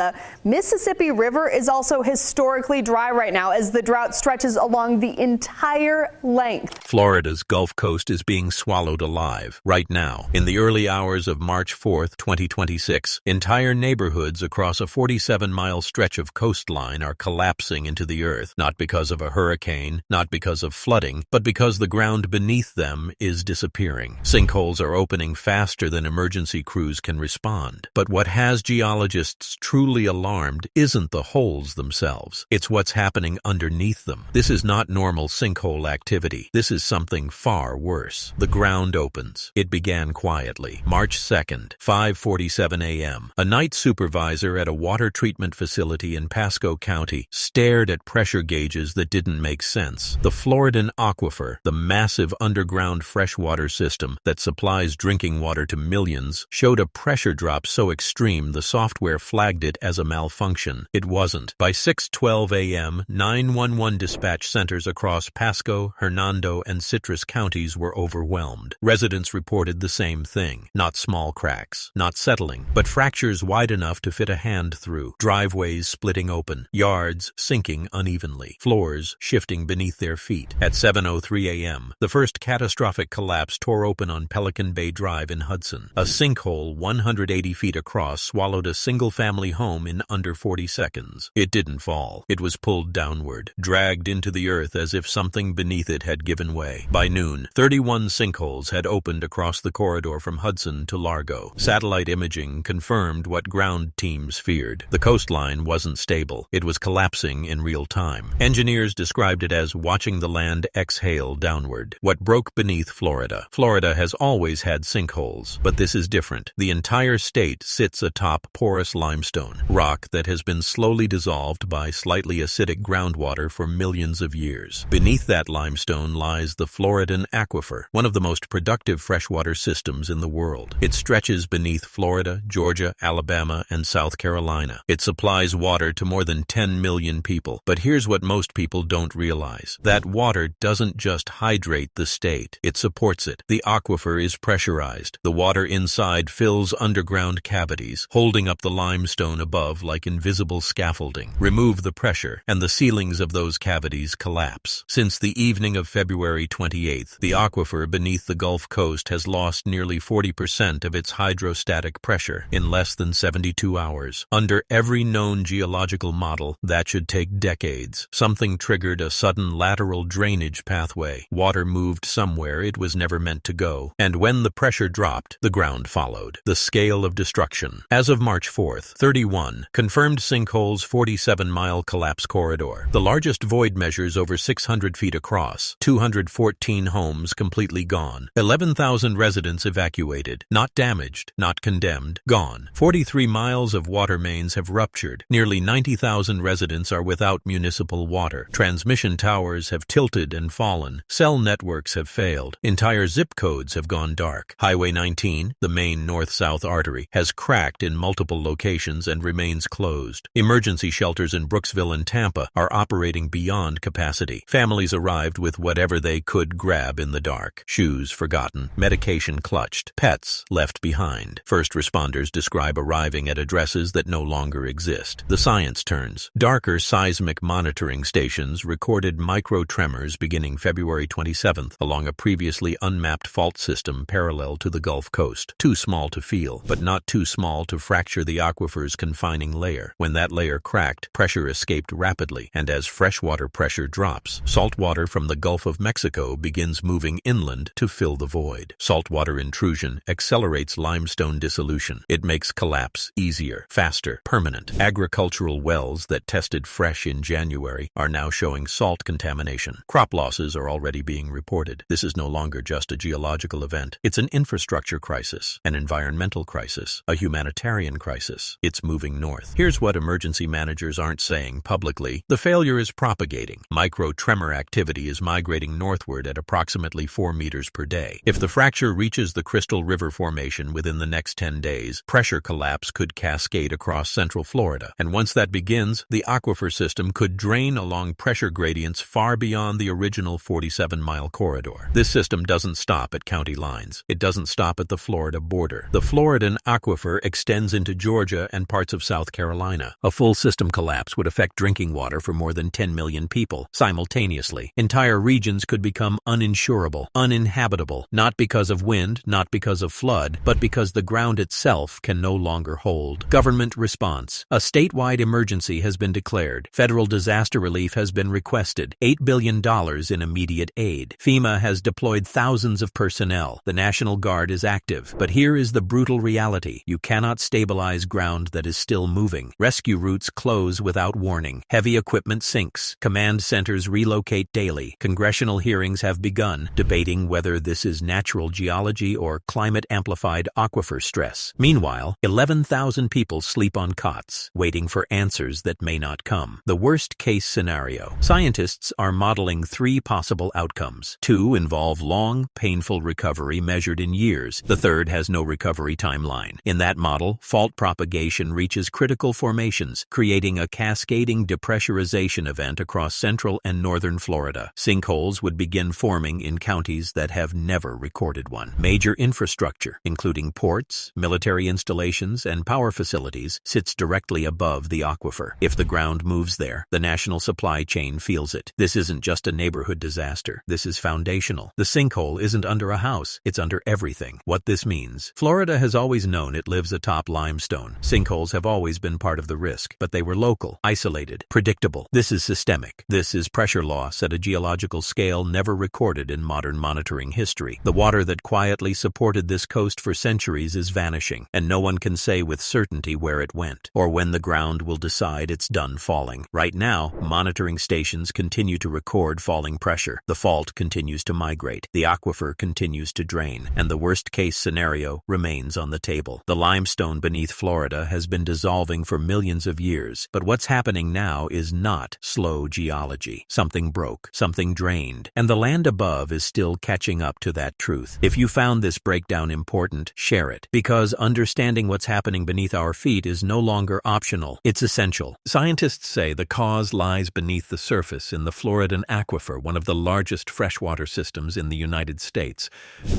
The Mississippi River is also historically dry right now as the drought stretches along the entire length. Florida's Gulf Coast is being swallowed alive right now. In the early hours of March 4th, 2026, entire neighborhoods across a 47-mile stretch of coastline are collapsing into the earth, not because of a hurricane, not because of flooding, but because the ground beneath them is disappearing. Sinkholes are opening faster than emergency crews can respond. But what has geologists truly alarmed isn't the holes themselves. It's what's happening underneath them. This is not normal sinkhole activity. This is something far worse. The ground opens. It began quietly. March 2nd, 5:47 a.m. A night supervisor at a water treatment facility in Pasco County stared at pressure gauges that didn't make sense. The Floridan Aquifer, the massive underground freshwater system that supplies drinking water to millions, showed a pressure drop so extreme the software flagged it as a malfunction. It wasn't. By 6:12 a.m., 911 dispatch centers across Pasco, Hernando, and Citrus counties were overwhelmed. Residents reported the same thing. Not small cracks, not settling, but fractures wide enough to fit a hand through. Driveways splitting open, yards sinking unevenly, floors shifting beneath their feet. At 7:03 a.m., the first catastrophic collapse tore open on Pelican Bay Drive in Hudson. A sinkhole 180 feet across swallowed a single-family home in under 40 seconds. It didn't fall. It was pulled downward, dragged into the earth as if something beneath it had given way. By noon, 31 sinkholes had opened across the corridor from Hudson to Largo. Satellite imaging confirmed what ground teams feared. The coastline wasn't stable. It was collapsing in real time. Engineers described it as watching the land exhale downward. What broke beneath Florida? Florida has always had sinkholes, but this is different. The entire state sits atop porous limestone, rock that has been slowly dissolved by slightly acidic groundwater for millions of years. Beneath that limestone lies the Floridan Aquifer, one of the most productive freshwater systems in the world. It stretches beneath Florida, Georgia, Alabama, and South Carolina. It supplies water to more than 10 million people. But here's what most people don't realize. That water doesn't just hydrate the state. It supports it. The aquifer is pressurized. The water inside fills underground cavities, holding up the limestone above like invisible scaffolding. Remove the pressure, and the ceilings of those cavities collapse. Since the evening of February 28th, the aquifer beneath the Gulf Coast has lost nearly 40% of its hydrostatic pressure in less than 72 hours. Under every known geological model, that should take decades. Something triggered a sudden lateral drainage pathway. Water moved somewhere it was never meant to go. And when the pressure dropped, the ground followed. The scale of destruction. As of March 4th, 31 confirmed sinkholes 47-mile collapse corridor. The largest void measures over 600 feet across. 214 homes completely gone. 11,000 residents evacuated. Not damaged, not condemned, gone. 43 miles of water mains have ruptured. Nearly 90,000 residents are without municipal water. Transmission towers have tilted and fallen. Cell networks have failed. Entire zip codes have gone dark. Highway 19, the main north-south artery, has cracked in multiple locations and remains closed. Emergency shelters in Brooksville and Tampa are operating beyond capacity. Families arrived with whatever they could grab in the dark. Shoes forgotten, medication clutched, pets left behind. First responders describe arriving at addresses that no longer exist. The science turns. Darker seismic monitoring stations recorded micro-tremors beginning February 27th along a previously unmapped fault system parallel to the Gulf Coast. Too small to feel, but not too small to fracture the aquifer's confining layer. When that layer cracked, pressure escaped rapidly, and as freshwater pressure drops, saltwater from the Gulf of Mexico begins moving inland to fill the void. Saltwater intrusion accelerates limestone dissolution. It makes collapse easier, faster, permanent. Agricultural wells that tested fresh in January are now showing salt contamination. Crop losses are already being reported. This is no longer just a geological event. It's an infrastructure crisis, an environmental crisis, a humanitarian crisis. It's moving north. Here's what emergency managers aren't saying publicly. The failure is propagating. Micro-tremor activity is migrating northward at approximately 4 meters per day. If the fracture reaches the Crystal River Formation within the next 10 days, pressure collapse could cascade across central Florida. And once that begins, the aquifer system could drain along pressure gradients far beyond the original 47-mile corridor. This system doesn't stop at county lines. It doesn't stop at the Florida border. The Floridan aquifer extends into Georgia and parts of of South Carolina. A full system collapse would affect drinking water for more than 10 million people simultaneously. Entire regions could become uninsurable, uninhabitable, not because of wind, not because of flood, but because the ground itself can no longer hold. Government response. A statewide emergency has been declared. Federal disaster relief has been requested. $8 billion in immediate aid. FEMA has deployed thousands of personnel. The National Guard is active. But here is the brutal reality. You cannot stabilize ground that is still moving. Rescue routes close without warning. Heavy equipment sinks. Command centers relocate daily. Congressional hearings have begun, debating whether this is natural geology or climate-amplified aquifer stress. Meanwhile, 11,000 people sleep on cots, waiting for answers that may not come. The worst-case scenario. Scientists are modeling 3 possible outcomes. 2 involve long, painful recovery measured in years. The third has no recovery timeline. In that model, fault propagation reaches critical formations, creating a cascading depressurization event across central and northern Florida. Sinkholes would begin forming in counties that have never recorded one. Major infrastructure, including ports, military installations, and power facilities, sits directly above the aquifer. If the ground moves there, the national supply chain feels it. This isn't just a neighborhood disaster. This is foundational. The sinkhole isn't under a house. It's under everything. What this means. Florida has always known it lives atop limestone. Sinkholes have always been part of the risk, but they were local, isolated, predictable. This is systemic. This is pressure loss at a geological scale never recorded in modern monitoring history. The water that quietly supported this coast for centuries is vanishing, and no one can say with certainty where it went, or when the ground will decide it's done falling. Right now, monitoring stations continue to record falling pressure. The fault continues to migrate. The aquifer continues to drain, and the worst-case scenario remains on the table. The limestone beneath Florida has been dissolving for millions of years, but what's happening now is not slow geology. Something broke, something drained, and the land above is still catching up to that truth. If you found this breakdown important, share it, because understanding what's happening beneath our feet is no longer optional. It's essential. Scientists say the cause lies beneath the surface in the Floridan aquifer, one of the largest freshwater systems in the United States.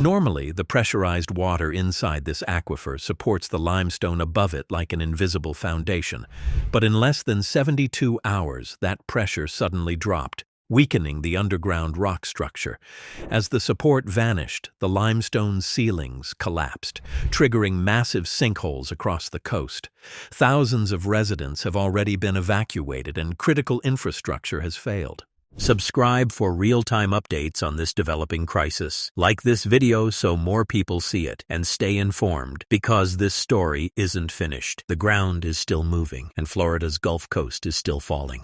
Normally, the pressurized water inside this aquifer supports the limestone above it like an invisible foundation. But in less than 72 hours, that pressure suddenly dropped, weakening the underground rock structure. As the support vanished, the limestone ceilings collapsed, triggering massive sinkholes across the coast. Thousands of residents have already been evacuated, and critical infrastructure has failed. Subscribe for real-time updates on this developing crisis. Like this video so more people see it, and stay informed, because this story isn't finished. The ground is still moving, and Florida's Gulf Coast is still falling.